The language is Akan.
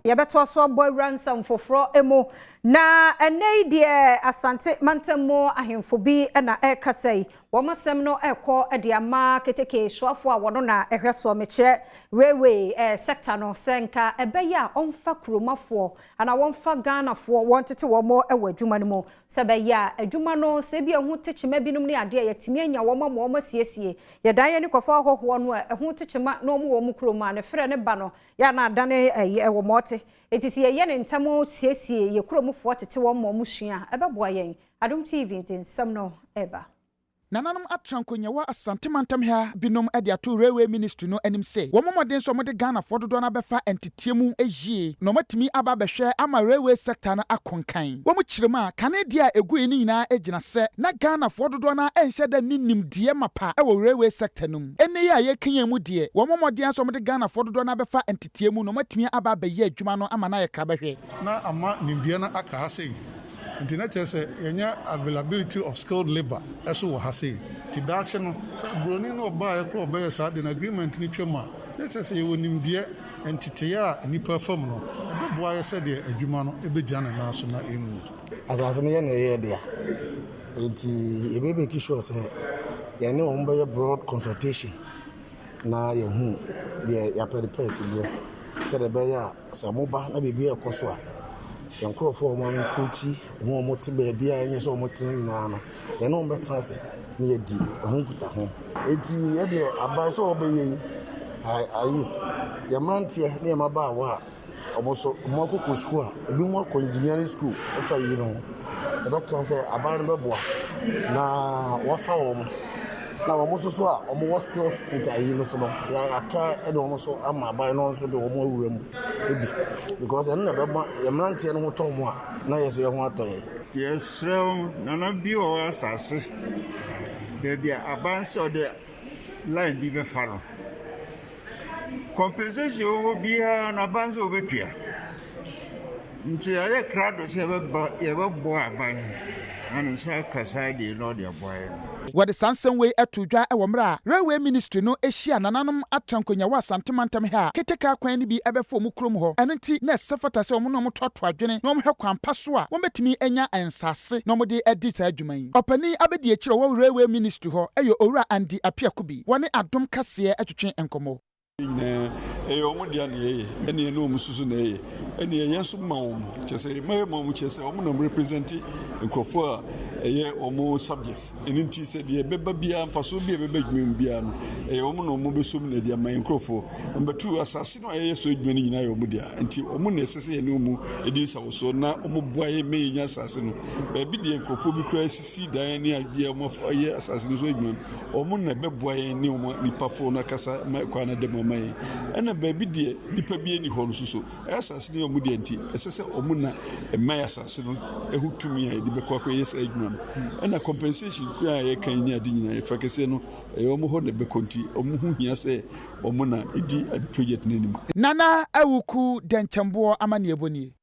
Yebeto so boy ransom for emo na ene die Asante mantemo ahemfo bi na ekasai womasem no ekọ de ama keteke soafo a wono na ehweso meche railway sector no senka ebeya onfa kromafo ana wonfa Ghanafo wontete wo mo ewa adwuma no mo sebeya adwuma no se bia hu techema binum ne ade yetimi anya wo mo siesie yedan ye ni kofo hoho no ehu techema no mo wo mu kroma ne frɛ ne ba no ya na adane ewo mote etisi ye ne ntamo siesie ye kromfo tete wo mo musua ebeboa yen Adom TV nsem no eba Nananum atrankonya wa Asante mantam ha binom ade ato railway ministry no anim say wo momoden so mode Ghanafo dodo na befa entitiemu ehie no matimi aba behwe ama railway sector na akonkan wo mu kirema Canada egu ni nyina egina se na Ghanafo dodo na enhye da ninimdie mapa e wo railway sector num ene ya ye kenya mu de wo momoden so mode Ghanafo dodo na befa entitiemu no matimi aba beye adwuma no ama na ye kra behwe na ama nimdie na aka ha sei internet say yenya availability of skilled labor eso wo ha sei ti dache no sa broni no ba e ko be sa the agreement ni twema let's say you nimdie entity ya ni perform no e boa ye say de adwuma no e be jana na so na enu asase no ye na ye de enti e be be ki sure say ye ne on be broad consultation na ye hu de ya prepare se say de be ya sa moba na bibia e koso a yankrofo mo nkuchi mo moti baabi a enye so moti nyina no ye no betra se ne ye di honkuta ho eti ye de aban so obeye ayis ye mantie ne ye maba wa omoso mo akoko school a ebi mo akọ engineering school ofa yi no e betra se aban beboa na wafa wo na wo so a wo skills interview no so no ya atra e de wo so ama aban no so de wo awura mu ebi because en na be ma ye mrantie no to mo a na ye so ye ho atoye yes na bi o asase de bia aban so de line bi be faro compensation wo bia na aban so betua nti aye krado se ye be bo aban and say Kasee de no de boy what the sansen way atudwa e wo mra railway ministry no ehia nananum atrankonya wa Asante mantam ha keteka kwan ni bi ebefo mu krom ho eno nti na sefata se omo no mo toto adwene no mo hwe kwampa so a wo betimi enya ensase no mo de edit adwuman opani abedi e kire wo railway ministry ho eyo owura andi apiakubi woni Adom Kasee atwetwe enkomo omo dia ne ene no mususu ne ene yeso ma wo chese ma mu chese omo no represent nkofo a eye omo subjects ene nti se de beba bia mfaso bia beba dwum bia no omo no mo besom ne dia man nkofo mbatu asase no eye so dwum nyina ye omo dia nti omo ne sese ene omo edi sawo so na omo boaye me nya asase no bi de nkofo bi kura sisi dan ne agye omo eye asase no so dwum omo na beboaye ne omo nipa fo na kasa kwa na de mai ena baby die nipa bi eni ho no so asase ne omu die nti esese omu na mai asase no ehutumi a de bekwa kwa yes adwuma ena compensation ku a ye kan ni ade nyina fa kese no omu ho ne bekonti omu hu hia se omu na edi project nenim nana awuku denchembo amane eboni